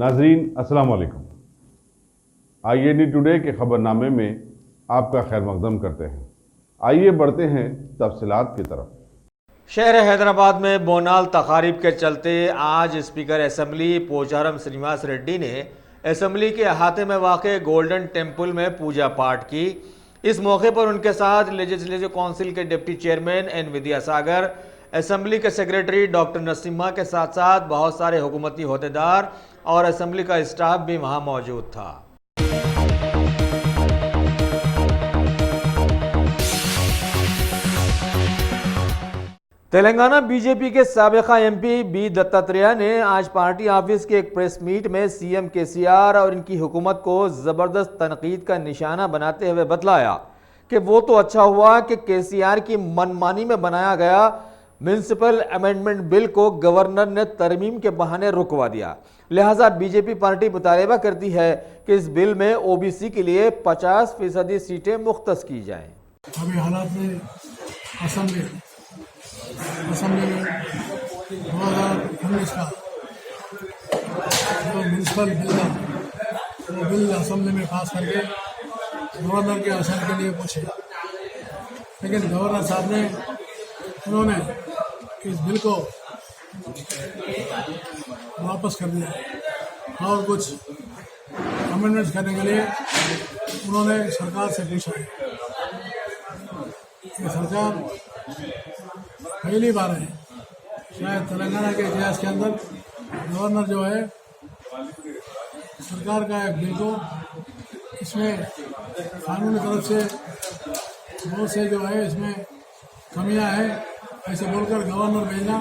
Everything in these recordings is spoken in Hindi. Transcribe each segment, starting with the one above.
नाजरीन अस्सलाम वालेकुम। IAD टुडे के खबरनामे में आपका खैर मकदम करते हैं। आइए बढ़ते हैं तफसीलात की तरफ। शहर हैदराबाद में बोनाल तकारीब के चलते आज स्पीकर असम्बली पोचारम श्रीनिवास रेड्डी ने असम्बली के अहाते में वाक़ गोल्डन टेम्पल में पूजा पाठ की। इस मौके पर उनके साथ लेजिस्लेटिव काउंसिल के deputy chairman N Vidyasagar, assembly के सेक्रेटरी डॉक्टर नसीमा के साथ साथ बहुत सारे हुकूमती अहदेदार और असम्बली का स्टाफ भी वहाँ मौजूद था। तेलंगाना बीजेपी के साबिका MP बी दत्तात्रेय ने आज पार्टी ऑफिस के एक प्रेस मीट में CM KCR और इनकी हुकूमत को ज़बरदस्त तनकीद का निशाना बनाते हुए बतलाया कि वो तो अच्छा हुआ कि KCR की मनमानी में बनाया गया म्यूनसिपल अमेंडमेंट बिल को गवर्नर ने तरमीम के बहाने रुकवा दिया। लिहाजा बीजेपी पार्टी मुतालबा करती है कि इस बिल में OBC के लिए 50% सीटें मुख्तस की जाएं। अभी हालात में असम्बली में 2019 का जो म्यूनसिपल बिल था वो बिल असम्बली में पास करके गवर्नर के असर के लिए पूछे, लेकिन गवर्नर साहब ने उन्होंने इस बिल को वापस कर दिया और कुछ अमेंडमेंट्स करने के लिए उन्होंने सरकार से पूछा है। ये सरकार पहली बार है शायद तेलंगाना के इतिहास के अंदर गवर्नर जो है सरकार का एक बिल को इसमें कानूनी तरफ से बहुत से जो है इसमें कमियां हैं ऐसे बोलकर गवर्नर भेजना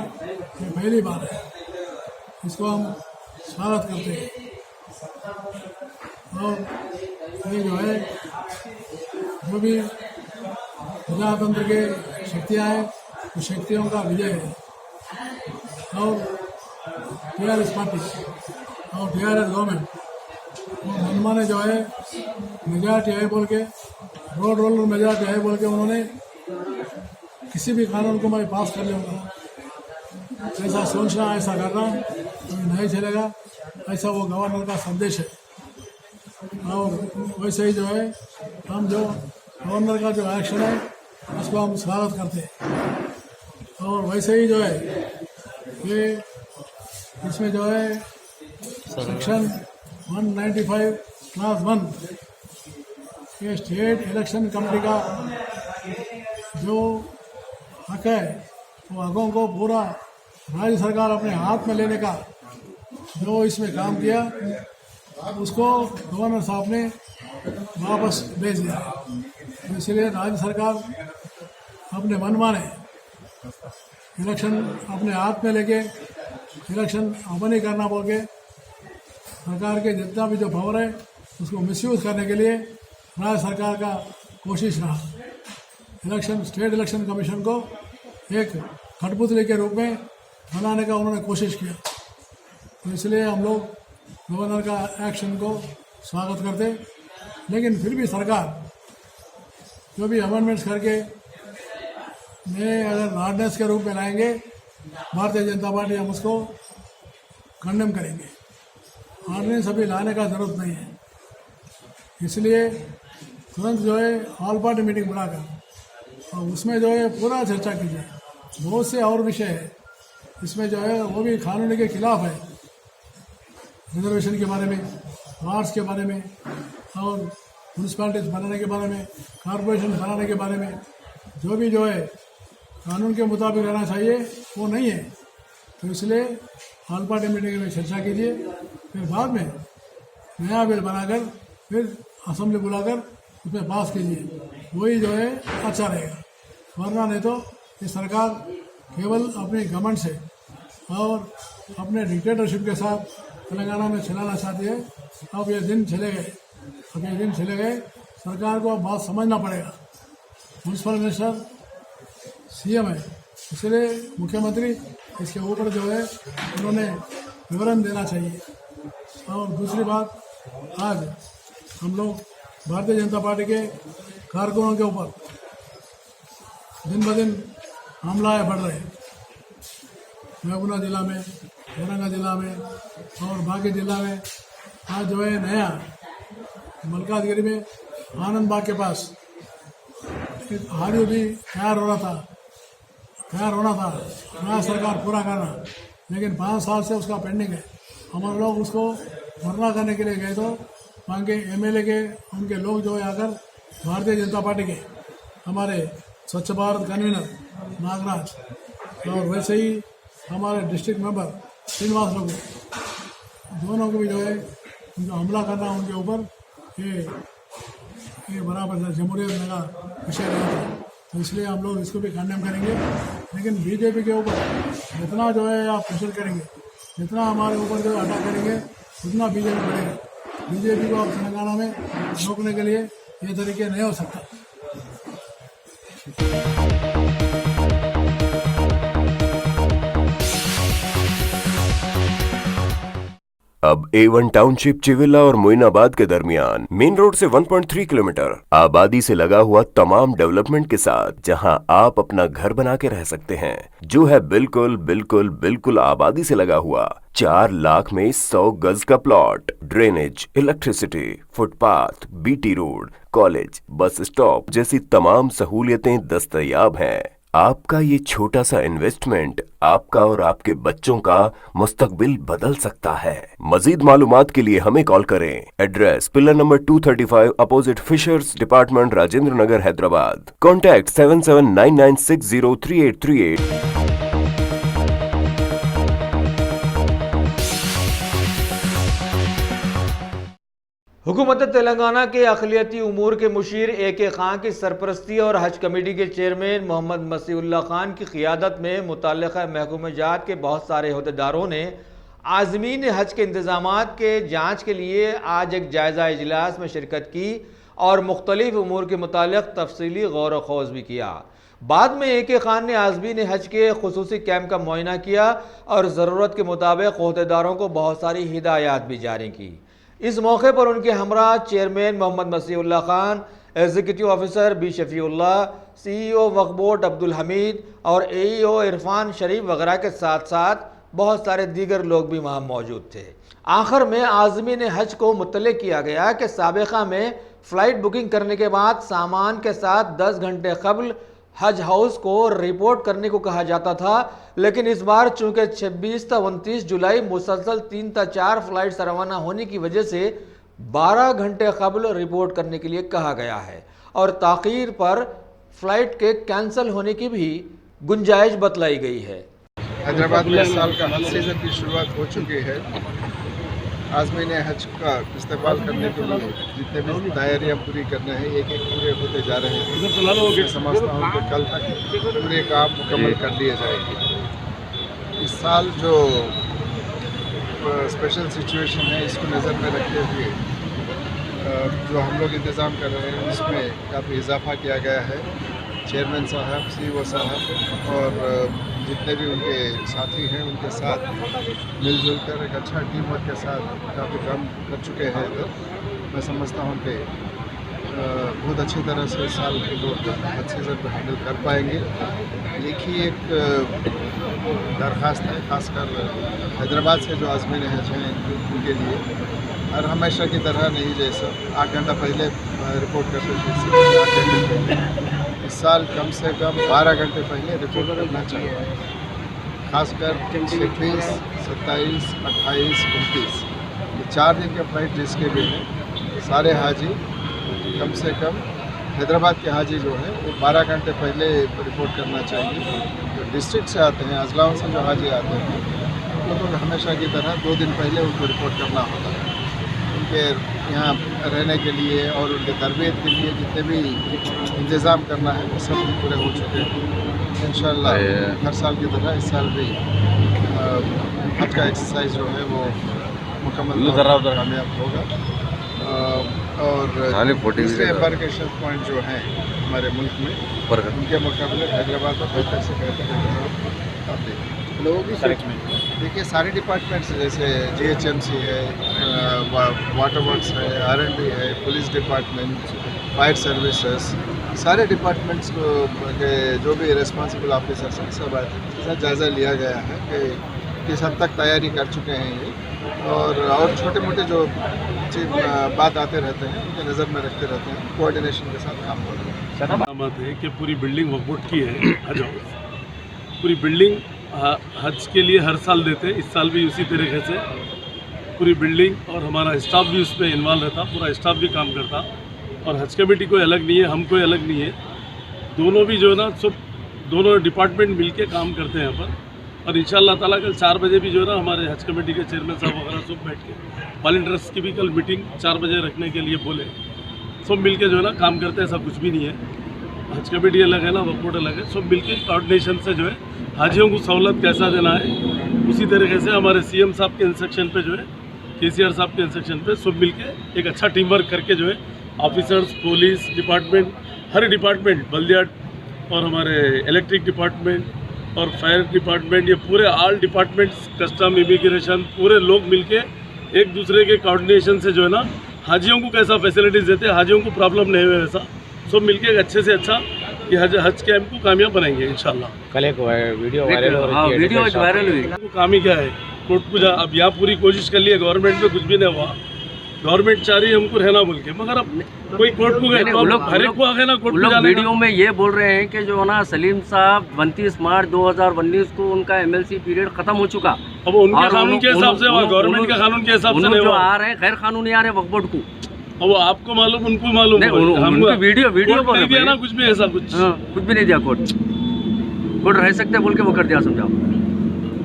ये पहली बार है। इसको हम स्वागत करते हैं और ये जो है जो भी प्रजातंत्र के शक्तियाँ हैं उस शक्तियों का विजय है और TRS पार्टी और TRS गवर्नमेंट मनमाने जो है मेजॉरिटी है बोल के रोड रोलर मेजॉरिटी है बोल के उन्होंने किसी भी कानून को मैं पास कर लूँगा ऐसा सोचना ऐसा करना नहीं चलेगा, ऐसा वो गवर्नर का संदेश है। और वैसे ही जो है हम जो गवर्नर का जो एक्शन है उसको हम स्वागत करते हैं और वैसे ही जो है ये इसमें जो है सेक्शन 195 क्लास 1 ये स्टेट इलेक्शन कमेटी का जो हक है वो हकों को पूरा राज्य सरकार अपने हाथ में लेने का जो इसमें काम किया उसको गवर्नर साहब ने वापस भेज दिया। तो इसलिए राज्य सरकार अपने मनमाने इलेक्शन अपने हाथ में लेके इलेक्शन अपन ही करना बोल के सरकार के जितना भी जो पावर है उसको मिसयूज करने के लिए राज्य सरकार का कोशिश रहा। स्टेट इलेक्शन कमीशन को एक कठपुतली के रूप में बनाने का उन्होंने कोशिश किया। तो इसलिए हम लोग गवर्नर का एक्शन को स्वागत करते, लेकिन फिर भी सरकार जो भी अमेंडमेंट्स करके नए अगर ऑर्डिनेंस के रूप में लाएंगे भारतीय जनता पार्टी हम उसको कंडेम करेंगे। ऑर्डिनेंस अभी लाने का ज़रूरत नहीं है, इसलिए तुरंत जो है ऑल पार्टी मीटिंग बुलाकर और उसमें जो है पूरा चर्चा कीजिए। बहुत से और विषय है इसमें जो है वो भी कानून के खिलाफ है, रिजर्वेशन के बारे में, वार्ड्स के बारे में और म्यूनसिपैलिटीज बनाने के बारे में, कॉरपोरेशन बनाने के बारे में जो भी जो है कानून के मुताबिक रहना चाहिए वो नहीं है। तो इसलिए ऑल पार्टी मीटिंग में चर्चा कीजिए, फिर बाद में नया बिल बनाकर फिर असेंबली बुलाकर उसमें पास कीजिए, वही जो है अच्छा रहेगा। वरना नहीं तो ये सरकार केवल अपनी घमंड से और अपने डिक्टेटरशिप के साथ तेलंगाना में चलाना चाहती है। अब ये दिन चले गए, सरकार को अब बात समझना पड़ेगा। म्यूनसिपल मिनिस्टर CM है, इसलिए मुख्यमंत्री इसके ऊपर जो है उन्होंने विवरण देना चाहिए। और दूसरी बात, आज हम लोग भारतीय जनता पार्टी के कारकुनों के ऊपर दिन ब दिन हमला बढ़ रहे हैं। महबूबा जिला में औरंगा जिला में और बाकी जिला में आज जो है नया मलकाजगिरी में आनंद बाग के पास एक हाईवे भी तैयार होना था नया सरकार पूरा करना, लेकिन 5 साल से उसका पेंडिंग है। हमारे लोग उसको धरना करने के लिए गए तो वहाँ के एमएलए के उनके लोग जो है आकर भारतीय जनता पार्टी के हमारे स्वच्छ भारत कन्वीनर नागराज और वैसे ही हमारे डिस्ट्रिक्ट मेंबर श्रीनिवास लोग दोनों को भी जो है उनको हमला करना उनके ऊपर ये बराबर जमहूरियत का विषय रहा था, तो इसलिए हम लोग इसको भी कंडेम करेंगे। लेकिन बीजेपी के ऊपर जितना जो है आप प्रेशर करेंगे, जितना हमारे ऊपर जो अटैक करेंगे उतना बीजेपी बढ़ेगा। बीजेपी को अब तेलंगाना में रोकने के लिए ये तरीके नहीं हो सकता। अब A1 टाउनशिप चिविला और मोइनाबाद के दरमियान मेन रोड से 1.3 किलोमीटर आबादी से लगा हुआ तमाम डेवलपमेंट के साथ जहां आप अपना घर बना के रह सकते हैं, जो है बिल्कुल आबादी से लगा हुआ 4 लाख में 100 गज का plot, drainage, electricity, footpath, BT road, college, bus stop जैसी तमाम सहूलियतें दस्तयाब हैं। आपका ये छोटा सा इन्वेस्टमेंट आपका और आपके बच्चों का मुस्तकबिल बदल सकता है। मजीद मालूमात के लिए हमें कॉल करें। Address pillar number 235 opposite fishers department, Rajendra Nagar, Hyderabad. Contact 7799603838। हुकूमत तेलंगाना के अक़लियती उमूर के मुशीर AK खान की सरपरस्ती और हज कमेटी के चेयरमैन मोहम्मद मसीहुल्लाह खान की क़ियादत में मुतल्लिक़ा महकूमा जात के बहुत सारे अहदेदारों ने आज़मीन हज के इंतज़ामात के जाँच के लिए आज एक जायज़ा इजलास में शिरकत की और मुख्तलिफ उमूर के मुतालिक तफसीली गौर व खोज भी किया। बाद में AK खान ने आज़मीन हज के खुसूसी कैंप का मुआयना किया और ज़रूरत के मुताबिक अहदेदारों को बहुत सारी हिदायत भी जारी की। इस मौके पर उनके हमरा chairman Mohammed Masihullah Khan, executive officer B Shafiullah, CEO Waqf board Abdul Hameed और AEO इरफान शरीफ वगैरह के साथ साथ बहुत सारे दीगर लोग भी वहाँ मौजूद थे। आखिर में आज़मीन हज को मुतल्लिक़ किया गया कि साबिक़ा में फ़्लाइट बुकिंग करने के बाद सामान के साथ 10 घंटे कबल हज हाउस को रिपोर्ट करने को कहा जाता था, लेकिन इस बार चूंकि 26 ता 29 जुलाई मुसलसल 3 ता 4 फ्लाइट रवाना होने की वजह से 12 घंटे कबल रिपोर्ट करने के लिए कहा गया है और ताख़ीर पर फ्लाइट के कैंसिल होने की भी गुंजाइश बतलाई गई है। हैदराबाद में इस साल का हज सीज़न की शुरुआत हो चुकी है। आज़मीन हज का इस्तेमाल करने के लिए जितने भी तैयारियां पूरी करना है एक पूरे होते जा रहे हैं। मैं समझता हूँ कि कल तक पूरे काम मुकम्मल कर लिए जाएंगे। इस साल जो स्पेशल सिचुएशन है इसको नज़र में रखते हुए जो हम लोग इंतज़ाम कर रहे हैं उसमें काफ़ी इजाफा किया गया है। चेयरमैन साहब, CEO साहब और जितने भी उनके साथी हैं उनके साथ मिलजुल कर एक अच्छा टीम वर्क के साथ काफ़ी काम कर चुके हैं। तो मैं समझता हूँ कि बहुत अच्छी तरह से इस साल के लोग हज सीज़न को हैंडल कर पाएंगे। एक ही एक दरख्वास्त है खासकर हैदराबाद से जो आज़मीन हज हैं उनके लिए, और हमेशा की तरह नहीं जैसा 8 घंटा पहले रिपोर्ट करते थे, इस साल कम से कम 12 घंटे पहले रिपोर्ट करना चाहिए। खासकर 26, 27, 28, 29 ये 4 दिन के फ्लाइट जिसके भी हैं सारे हाजी कम से कम हैदराबाद के हाजी जो हैं वो 12 घंटे पहले रिपोर्ट करना चाहिए। जो डिस्ट्रिक्ट से आते हैं, अजलाओं से जो हाजी आते हैं उनको तो हमेशा की तरह 2 दिन पहले उनको रिपोर्ट करना होता है। उनके यहाँ रहने के लिए और उनके तरबियत के लिए जितने भी इंतज़ाम करना है वो सब पूरे हो चुके हैं। इंशाअल्लाह हर साल की तरह इस साल भी हज का एक्सरसाइज जो है वो मुकम्मल कामयाब होगा। और दूसरे एम्बार्केशन पॉइंट जो हैं हमारे मुल्क में उनके मुकाबले हैदराबाद में बेहतर से बेहतर लोगों की देखिए सारे डिपार्टमेंट्स जैसे GHMC है, वाटर वर्क्स है, R&B है, पुलिस डिपार्टमेंट, फायर सर्विसेज, सारे डिपार्टमेंट्स को के जो भी रिस्पॉन्सिबल ऑफिसर्स हैं सब उसके साथ जायज़ा लिया गया है कि किस हद तक तैयारी कर चुके हैं ये, और छोटे मोटे जो बात आते रहते हैं उनके नज़र में रखते रहते हैं, कोऑर्डिनेशन के साथ काम कर रहे हैं। बात है कि पूरी बिल्डिंग वक्फ बोर्ड की है हज हाउस, पूरी बिल्डिंग हज के लिए हर साल देते हैं, इस साल भी उसी तरीके से पूरी बिल्डिंग और हमारा स्टाफ भी उसमें इन्वॉल्व रहता, पूरा स्टाफ भी काम करता, और हज कमेटी कोई अलग नहीं है, हम कोई अलग नहीं है, दोनों भी जो है ना सब दोनों डिपार्टमेंट मिलके काम करते हैं यहाँ पर। और इंशाअल्लाह ताला कल 4 बजे भी जो है ना हमारे हज कमेटी के चेयरमैन साहब वगैरह सब बैठ के वॉलंटियर्स की भी कल मीटिंग 4 बजे रखने के लिए बोले, सब मिलके जो है ना काम करते हैं, ऐसा कुछ भी नहीं है, हज कमेटी अलग है ना वक्फ बोर्ड अलग है, सब मिलके कोऑर्डिनेशन से जो है हाजियों को सहूलत कैसा देना है उसी तरीके से हमारे सीएम साहब के इंस्ट्रक्शन पे जो है केसीआर साहब के इंस्ट्रक्शन पे सब मिलके एक अच्छा टीम वर्क करके जो है ऑफिसर्स, पुलिस डिपार्टमेंट, हर डिपार्टमेंट, बल्दियात और हमारे इलेक्ट्रिक डिपार्टमेंट और फायर डिपार्टमेंट, ये पूरे ऑल डिपार्टमेंट्स, कस्टम, इमिग्रेशन, पूरे लोग मिलके एक दूसरे के कोऑर्डिनेशन से जो है ना हाजियों को कैसा फैसिलिटीज़ देते हैं, हाजियों को प्रॉब्लम नहीं हुए, वैसा सब मिलके एक अच्छे से अच्छा ये हज कैंप को कामयाब बनाएंगे इंशाल्लाह। कल एक वीडियो वायरल हो रही है, वीडियो वायरल हुई, काम ही क्या है कोर्ट पूजा। अब यहाँ पूरी कोशिश कर ली है गवर्नमेंट में, कुछ भी नहीं हुआ, गवर्नमेंट चाह रही है हमको रहना बोल के, मगर अब कोई कोर्ट को गए तो हर एक को आ गए ना कोर्ट को जाने। वीडियो में ये बोल रहे हैं कि जो ना सलीम साहब 29 मार्च 2019 को उनका एमएलसी पीरियड खत्म हो चुका। अब उनके कानून के हिसाब से, गवर्नमेंट के कानून के हिसाब से नहीं जो आ रहे हैं गैर कानूनी आ रहे हैं वक्फ बोर्ड को, अब आपको मालूम, उनको मालूम, वीडियो नहीं दिया ना कुछ भी, ऐसा कुछ भी नहीं दिया कोर्ट रह सकते बोल के वो कर दिया, समझाओ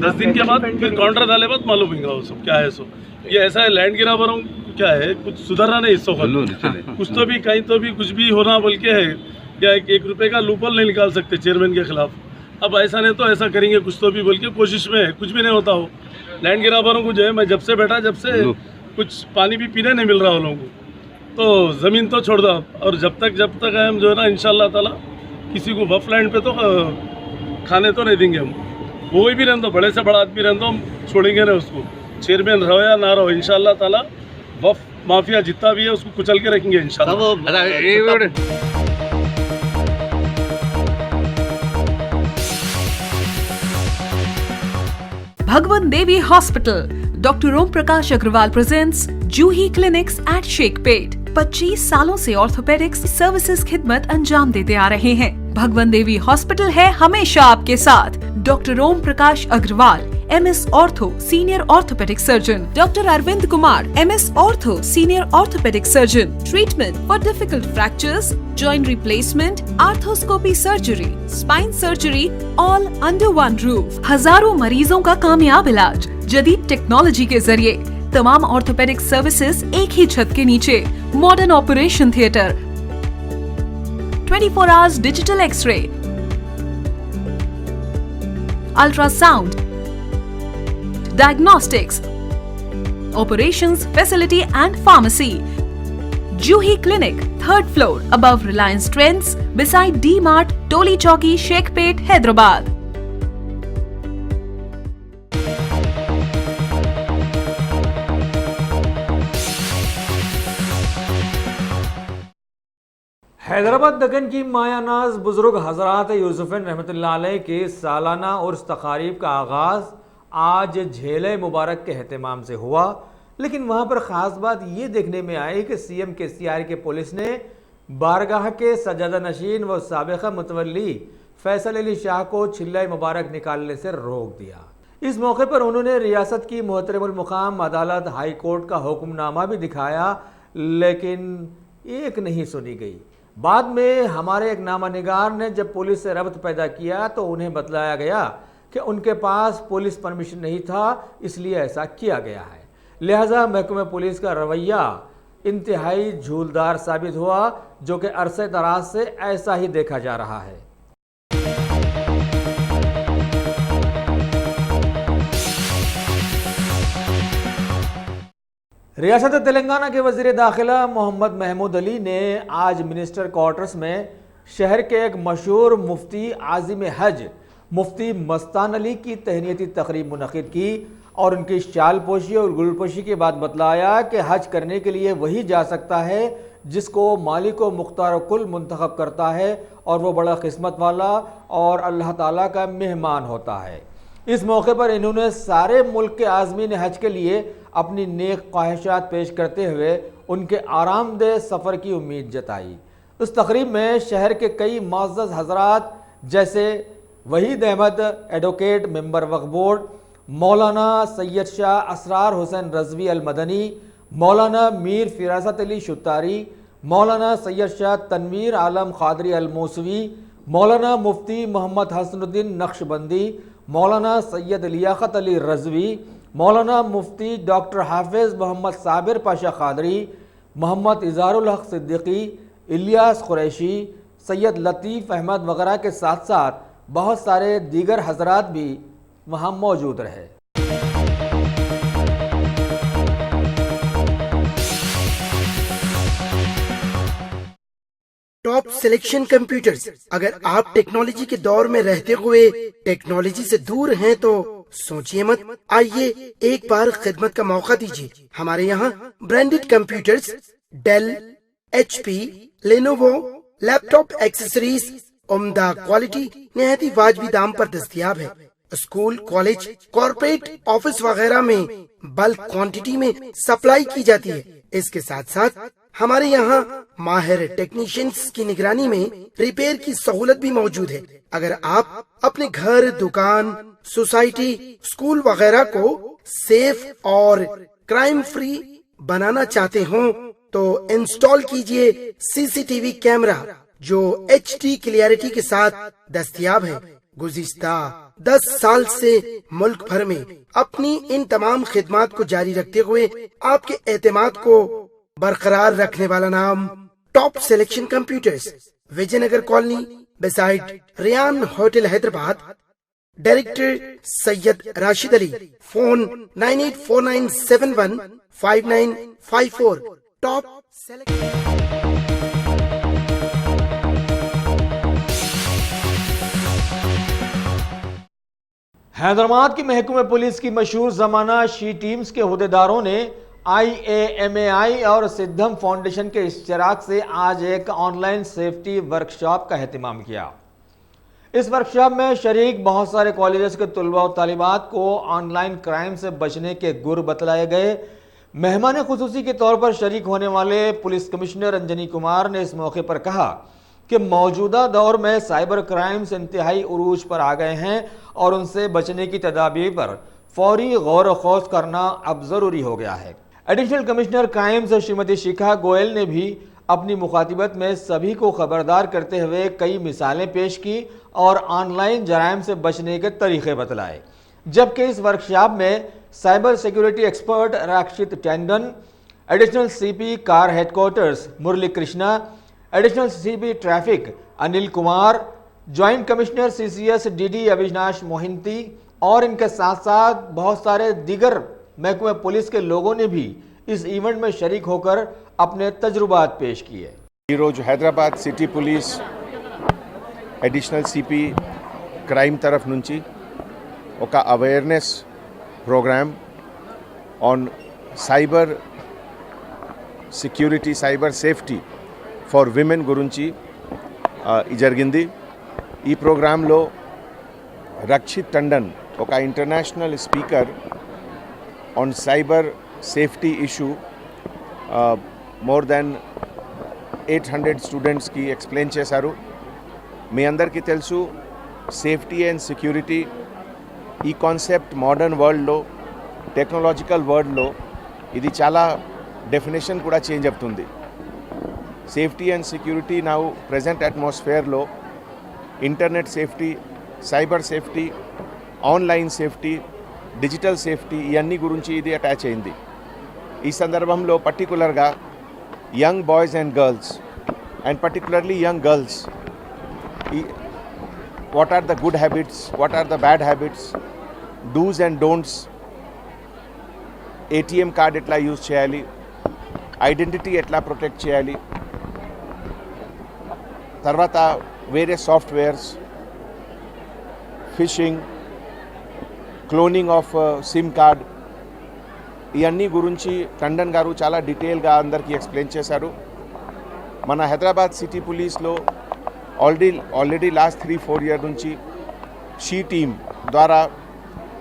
10 दिन के बाद फिर काउंटर डाले बाद मालूम होगा वो सब क्या है। सो ये ऐसा है लैंड गिरावरों क्या है, कुछ सुधारना नहीं इस कुछ तो भी कहीं तो भी कुछ भी होना बोल के है, क्या 1 रुपये का लूपहोल नहीं निकाल सकते चेयरमैन के खिलाफ। अब ऐसा नहीं तो ऐसा करेंगे कुछ तो भी बोल के कोशिश में है, कुछ भी नहीं होता हो। लैंड गिरावरों को जो है, मैं जब से बैठा, जब से कुछ पानी भी पीने नहीं मिल रहा उन लोगों को, तो ज़मीन तो छोड़ दो, और जब तक हम जो है ना इंशाल्लाह ताला किसी को वफ लैंड पे तो खाने तो नहीं देंगे हम, वो भी रहने दो, बड़े से बड़ा आदमी रहने दो, हम छोड़ेंगे ना उसको, चेयरमैन रहो या ना रहो, इंशाल्लाह ताला वफ माफिया जितना भी है उसको कुचल के रखेंगे इंशाल्लाह। Bhagwan Devi Hospital, Dr. Om Prakash Agrawal presents Juhi Clinics at Sheikhpet। 25 सालों से ऑर्थोपेडिक्स सर्विसेज खिदमत अंजाम देते आ रहे हैं। भगवान देवी हॉस्पिटल है हमेशा आपके साथ। Doctor Om Prakash Agarwal, MS ortho, senior orthopedic surgeon. Doctor Arvind Kumar, MS ortho, senior orthopedic surgeon. Treatment for difficult fractures, joint replacement, arthroscopy surgery, spine surgery, all under one roof. हजारों मरीजों का कामयाब इलाज जदीद टेक्नोलॉजी के जरिए। तमाम ऑर्थोपेडिक सर्विसेज एक ही छत के नीचे। Modern operation theatre, 24 hours digital x-ray, ultrasound, diagnostics, operations facility and pharmacy. Juhi Clinic, 3rd floor, above Reliance Trends, beside D-Mart, Toli Chowki, Sheikhpet, Hyderabad. Hyderabad Deccan की मायानाज बुजुर्ग हजरात यूसुफन रहमतुल्लाह अलैह के सालाना उर्स तकारीब का आगाज़ आज झेले मुबारक के एहतमाम से हुआ, लेकिन वहाँ पर ख़ास बात ये देखने में आई कि CM KCR के पुलिस ने बारगाह के सजादा नशीन व साबिक़ा मुतवल्ली फैसल अली शाह को छिल्ला मुबारक निकालने से रोक दिया। इस मौके पर उन्होंने रियासत की मोहतरमुल मुकाम अदालत हाई कोर्ट का हुक्मनामा भी दिखाया, लेकिन एक नहीं सुनी गई। बाद में हमारे एक नामानिगार ने जब पुलिस से रब्त पैदा किया तो उन्हें बतलाया गया कि उनके पास पुलिस परमिशन नहीं था, इसलिए ऐसा किया गया है। लिहाजा महकमे पुलिस का रवैया इंतहाई झूलदार साबित हुआ, जो कि अरसे दराज से ऐसा ही देखा जा रहा है। रियासत तेलंगाना के वज़ीर दाखिला मोहम्मद महमूद अली ने आज मिनिस्टर क्वार्टर्स में शहर के एक मशहूर मुफ्ती आज़िम हज मुफ्ती मस्तान अली की तहनीती तकरीब मुनक़िद की और उनकी शाल पोशी और गुलपोशी के बाद बतलाया कि हज करने के लिए वही जा सकता है जिसको मालिक व मुख्तार कुल मुंतखब करता है, और वो बड़ा किस्मत वाला और अल्लाह ताला का मेहमान होता है। इस मौके पर इन्होंने सारे मुल्क के आज़मीन हज के लिए अपनी नेक ख्वाहिशात पेश करते हुए उनके आरामदेह सफ़र की उम्मीद जताई। उस तकरीब में शहर के कई मुअज़्ज़ज़ हज़रात जैसे वहीद अहमद एडवोकेट मेंबर वक्फ बोर्ड, मौलाना सैयद शाह असरार हुसैन रज़वी अल मदनी, मौलाना मीर फिरासत अली शुत्तारी, मौलाना सैयद शाह तनवीर आलम क़ादरी अल मौसवी, मौलाना मुफ्ती मोहम्मद हसनुद्दीन नक्शबंदी, मौलाना सैयद लियाकत अली रज़वी, मौलाना मुफ्ती डॉक्टर हाफिज़ मोहम्मद साबिर पाशा क़ादरी, मोहम्मद इज़ारुल हक़ सिद्दीकी, इलियास कुरैशी, सैयद लतीफ़ अहमद वगैरह के साथ साथ बहुत सारे दीगर हज़रात भी वहाँ मौजूद रहे। Top selection computers. अगर आप टेक्नोलॉजी के दौर में रहते हुए टेक्नोलॉजी से दूर हैं तो सोचिए मत, आइए एक बार खिदमत का मौका दीजिए। हमारे यहाँ branded computers Dell, HP, Lenovo, laptop accessories उम्दा क्वालिटी निहायत ही वाजबी दाम पर दस्तयाब है। स्कूल, कॉलेज, कॉर्पोरेट, ऑफिस वगैरह में बल्क क्वांटिटी में सप्लाई की जाती है। इसके साथ साथ हमारे यहाँ माहिर टेक्नीशियंस की निगरानी में रिपेयर की सहूलत भी मौजूद है। अगर आप अपने घर, दुकान, सोसाइटी, स्कूल वगैरह को सेफ और क्राइम फ्री बनाना चाहते हो तो इंस्टॉल कीजिए CCTV कैमरा जो HD क्लियरिटी के साथ दस्तयाब है। गुज़िश्ता 10 साल से मुल्क भर में अपनी इन तमाम खिदमात को जारी रखते हुए आपके एतमाद को बरकरार रखने वाला नाम top selection computers, Vijaynagar colony beside Riyan hotel Hyderabad. Director Syed Rashid Ali. Phone 9849715954। Top Hyderabad की महकमे पुलिस की मशहूर जमाना शी टीम्स के अहदेदारों ने IAMAI और सिद्धम फाउंडेशन के इश्तराक से आज एक ऑनलाइन सेफ्टी वर्कशॉप का एहतमाम किया। इस वर्कशॉप में शरीक बहुत सारे कॉलेजेस के तलबा और तालिबात को ऑनलाइन क्राइम से बचने के गुर बतलाए गए। मेहमान खुसूसी के तौर पर शरीक होने वाले पुलिस कमिश्नर अंजनी कुमार ने इस मौके पर कहा कि मौजूदा दौर में साइबर क्राइम्स इंतहाई उरूज पर आ गए हैं और उनसे बचने की तदाबीर पर फौरी गौर खौज करना अब ज़रूरी हो गया है। एडिशनल कमिश्नर क्राइम्स श्रीमती शिखा गोयल ने भी अपनी मुखातिबत में सभी को खबरदार करते हुए कई मिसालें पेश की और ऑनलाइन जराइम से बचने के तरीक़े बतलाए। जबकि इस वर्कशॉप में cyber security expert Rakshit Tandon, additional CP कार headquarters Murali Krishna, additional CP traffic Anil Kumar, joint commissioner CCS DD Avinash Mohanty और इनके साथ साथ बहुत सारे दीगर महकमे पुलिस के लोगों ने भी इस इवेंट में शरीक होकर अपने तजुर्बात पेश किए। ఈరోజు Hyderabad city police additional CP crime తరఫు నుంచి ఒక awareness program on cyber security, cyber safety for women గురించి జరిగింది। ఈ ప్రోగ్రాంలో రక్షిత్ టండన్ ఒక international speaker on cyber safety issue more than 800 స్టూడెంట్స్కి ఎక్స్ప్లెయిన్ చేశారు। మీ అందరికీ తెలుసు సేఫ్టీ అండ్ సెక్యూరిటీ ఈ కాన్సెప్ట్ మోడర్న్ వరల్డ్లో, టెక్నాలజికల్ వరల్డ్లో ఇది చాలా డెఫినేషన్ కూడా చేంజ్ అవుతుంది। Safety and security now present అట్మాస్ఫియర్లో internet safety, cyber safety, online safety, digital safety ఇవన్నీ గురించి ఇది అటాచ్ అయింది। ఈ సందర్భంలో పర్టికులర్గా young boys and girls, and particularly young girls, what are the good habits, what are the bad habits, do's and don'ts, ATM card etla use cheyali, identity etla protect cheyali, tarvata various softwares, phishing, cloning of SIM card, ఇవన్నీ గురించి టండన్ గారు చాలా డీటెయిల్గా అందరికీ ఎక్స్ప్లెయిన్ చేశారు। మన హైదరాబాద్ సిటీ పోలీస్లో ఆల్రెడీ లాస్ట్ 3-4 ఇయర్ నుంచి షీ టీమ్ ద్వారా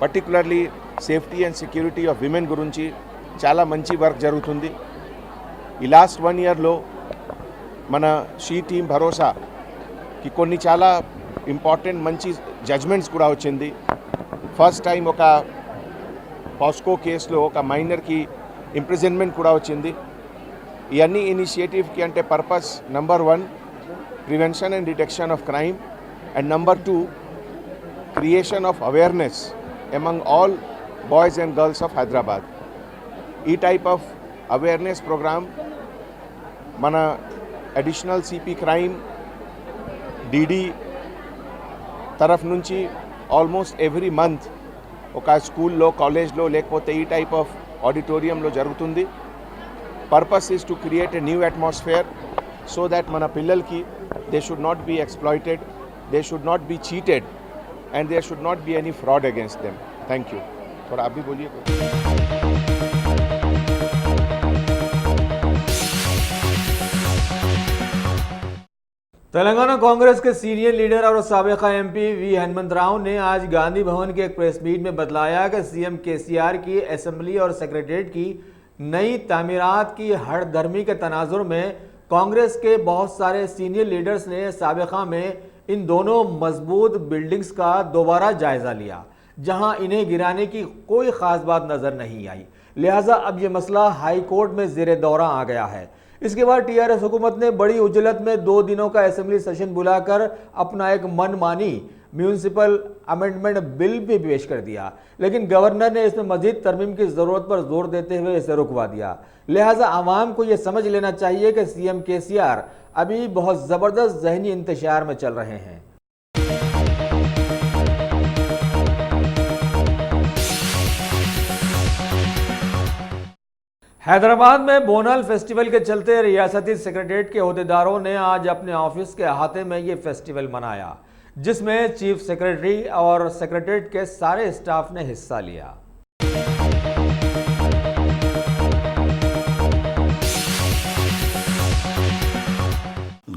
particularly safety and security of women గురించి చాలా మంచి వర్క్ జరుగుతుంది. ఈ లాస్ట్ 1 ఇయర్లో మన షీ టీమ్ భరోసాకి కొన్ని చాలా ఇంపార్టెంట్ మంచి జడ్జ్మెంట్స్ కూడా వచ్చింది. ఫస్ట్ టైం ఒక పాస్కో కేసులో ఒక మైనర్కి ఇంప్రిజన్మెంట్ కూడా వచ్చింది. ఇవన్నీ ఇనిషియేటివ్కి అంటే purpose number 1 prevention and detection of crime and number 2 creation of awareness among all boys and girls of Hyderabad. ఈ టైప్ ఆఫ్ అవేర్నెస్ ప్రోగ్రామ్ మన అడిషనల్ సిపి క్రైమ్ డిడి తరఫు నుంచి ఆల్మోస్ట్ ఎవ్రీ మంత్ ఒక స్కూల్లో కాలేజ్లో లేకపోతే ఈ టైప్ ఆఫ్ ఆడిటోరియంలో జరుగుతుంది. Purpose is to create a new atmosphere so that మన పిల్లలకి they should not be exploited, they should not be cheated and there should not be any fraud against them. Thank you. थोड़ा आप भी बोलिए. तेलंगाना कांग्रेस के सीनियर लीडर और साबिका एमपी वी हनुमंत राव ने आज गांधी भवन के एक प्रेस मीट में बतलाया कि सीएम केसीआर की असेंबली और सेक्रेटरीट की नई तामीरात की हड़धर्मी के तनाजुर में कांग्रेस के बहुत सारे सीनियर लीडर्स ने साबिका में इन दोनों मजबूत बिल्डिंग्स का दोबारा जायजा लिया, जहां इन्हें गिराने की कोई खास बात नजर नहीं आई। लिहाजा अब यह मसला हाई कोर्ट में ज़ेरे दौरा आ गया है। इसके बाद टीआरएस हुकूमत ने बड़ी उजलत में 2 दिनों का असेंबली सेशन बुलाकर अपना एक मनमानी म्यूनिसिपल अमेंडमेंट बिल भी पेश कर दिया, लेकिन गवर्नर ने इसमें मजीद तरमीम की ज़रूरत पर जोर देते हुए इसे रुकवा दिया। लिहाजा आवाम को यह समझ लेना चाहिए कि सीएम केसीआर अभी बहुत ज़बरदस्त ज़हनी इंतशार में चल रहे हैं। हैदराबाद में बोनल फेस्टिवल के चलते रियासती सेक्रेटरीट के अहदेदारों ने आज अपने ऑफिस के अहाते में ये फेस्टिवल मनाया, जिसमें चीफ सेक्रेटरी और सेक्रेटरीट के सारे स्टाफ ने हिस्सा लिया।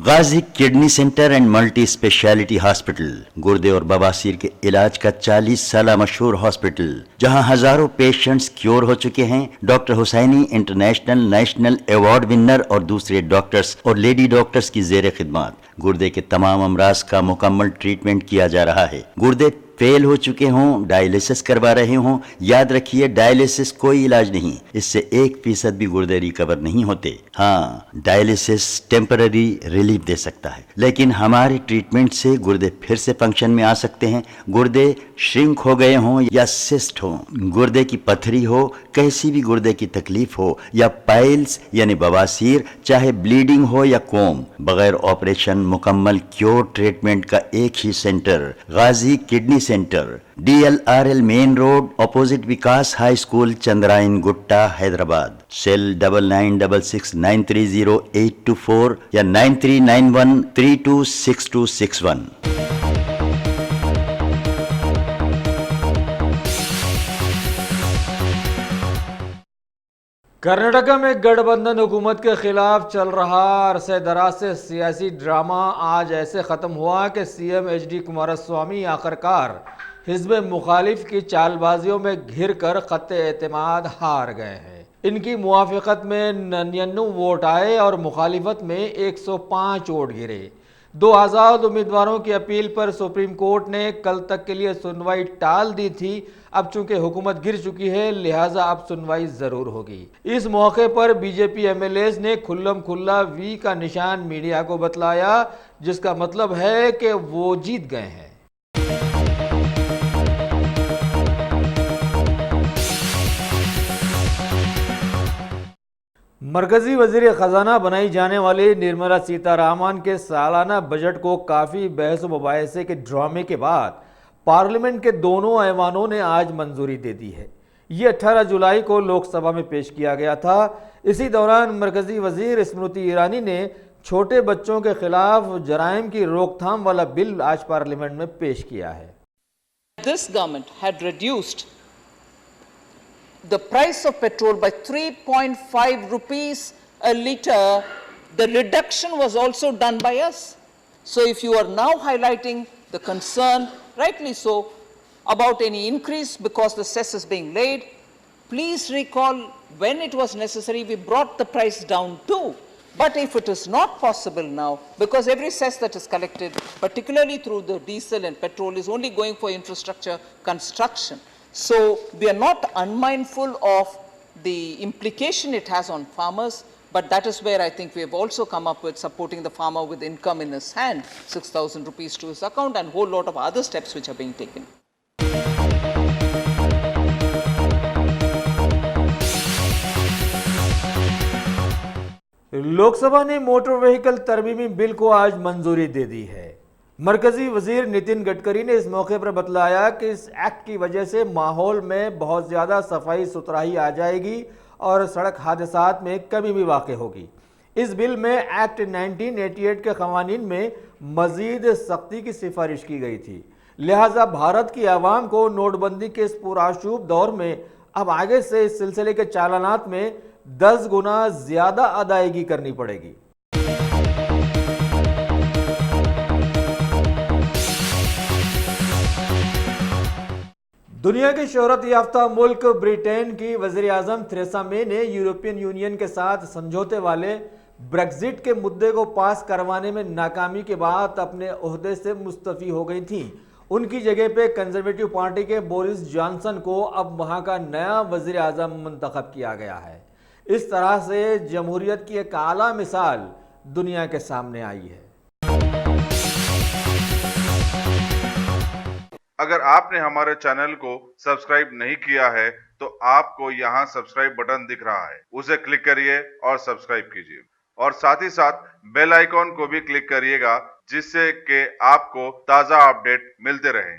Ghazi kidney centre and multi speciality hospital गुर्दे और बवासीर के इलाज का 40 साल मशहूर हॉस्पिटल, जहां हजारों पेशेंट्स क्योर हो चुके हैं। Doctor Husaini international national award winner और दूसरे डॉक्टर्स और लेडी डॉक्टर्स की जेर खिदमत गुर्दे के तमाम अमराज का मुकम्मल ट्रीटमेंट किया जा रहा है। गुर्दे फेल हो चुके हों, डायलिसिस करवा रहे हों, याद रखिए डायलिसिस कोई इलाज नहीं, इससे 1% भी गुर्दे रिकवर नहीं होते। हाँ, डायलिसिस टेम्पररी रिलीफ दे सकता है, लेकिन हमारे ट्रीटमेंट से गुर्दे फिर से फंक्शन में आ सकते हैं। गुर्दे श्रिंक हो गए हों या सिस्ट हो, गुर्दे की पथरी हो, कैसी भी गुर्दे की तकलीफ हो या पाइल्स यानी बवासीर, चाहे ब्लीडिंग हो या कोम, बगैर ऑपरेशन मुकम्मल क्योर ट्रीटमेंट का एक ही centre Ghazi kidney centre, DLRL main road opposite Vikas high school, Chandrayan Gutta, Hyderabad. Cell 9966930824 या 9391326261। कर्नाटक में गठबंधन हुकूमत के खिलाफ चल रहा अरसे दराज से सियासी ड्रामा आज ऐसे ख़त्म हुआ कि सीएम HD कुमारस्वामी आखिरकार हिज़्ब मुखालिफ की चालबाजियों में घिर कर ख़त्ते एतमाद हार गए हैं। इनकी मुआफ़क़त में 99 वोट आए और मुखालिफत में 105 वोट गिरे। 2 आज़ाद उम्मीदवारों की अपील पर सुप्रीम कोर्ट ने कल तक के लिए सुनवाई टाल दी थी। अब चूंकि हुकूमत गिर चुकी है, लिहाजा अब सुनवाई जरूर होगी। इस मौके पर बीजेपी MLAs ने खुल्लम खुल्ला V का निशान मीडिया को बतलाया, जिसका मतलब है कि वो जीत गए हैं। मरकजी वजीर खजाना बनाई जाने वाली निर्मला सीतारामन के सालाना बजट को काफ़ी बहस मुबाहिसे के ड्रामे के बाद पार्लियामेंट के दोनों ऐवानों ने आज मंजूरी दे दी है। ये 18 जुलाई को लोकसभा में पेश किया गया था। इसी दौरान मरकजी वजीर स्मृति ईरानी ने छोटे बच्चों के खिलाफ जराइम की रोकथाम वाला बिल आज पार्लियामेंट में पेश किया है। This government had reduced the price of petrol by 3.5 rupees a litre. The reduction was also done by us. So if you are now highlighting the concern, rightly so, about any increase because the cess is being laid. Please recall when it was necessary, we brought the price down too. But if it is not possible now, because every cess that is collected, particularly through the diesel and petrol, is only going for infrastructure construction. So we are not unmindful of the implication it has on farmers, but that is where I think we have also come up with supporting the farmer with income in his hand, 6,000 rupees to his account, and a whole lot of other steps which are being taken. Lok Sabha ने मोटर व्हीकल तरमीमी बिल को आज मंजूरी दे दी है। मरकजी वजीर नितिन गडकरी ने इस मौके पर बतलाया कि इस एक्ट की वजह से माहौल में बहुत ज़्यादा सफाई सुथराई आ जाएगी और सड़क हादसात में कमी भी वाक़ होगी। इस बिल में एक्ट 1988 के क़वानीन में मज़ीद सख्ती की सिफारिश की गई थी। लिहाजा भारत की आवाम को नोटबंदी के इस पुरआशूब दौर में अब आगे से इस सिलसिले के चालानात में 10 गुना ज़्यादा अदायगी करनी पड़ेगी। दुनिया के शोहरत याफ्ता मुल्क ब्रिटेन की वज़ीर आज़म थेरेसा मे ने यूरोपियन यूनियन के साथ समझौते वाले ब्रेक्जिट के मुद्दे को पास करवाने में नाकामी के बाद अपने ओहदे से मुस्तफ़ी हो गई थीं। उनकी जगह पे कंजर्वेटिव पार्टी के बोरिस जॉनसन को अब वहां का नया वज़ीर आज़म मुंतखब किया गया है। इस तरह से जमहूरियत की एक आला मिसाल दुनिया के सामने आई है। अगर आपने हमारे चैनल को सब्सक्राइब नहीं किया है तो आपको यहाँ सब्सक्राइब बटन दिख रहा है, उसे क्लिक करिए और सब्सक्राइब कीजिए और साथ ही साथ बेल आइकॉन को भी क्लिक करिएगा जिससे कि आपको ताज़ा अपडेट मिलते रहें।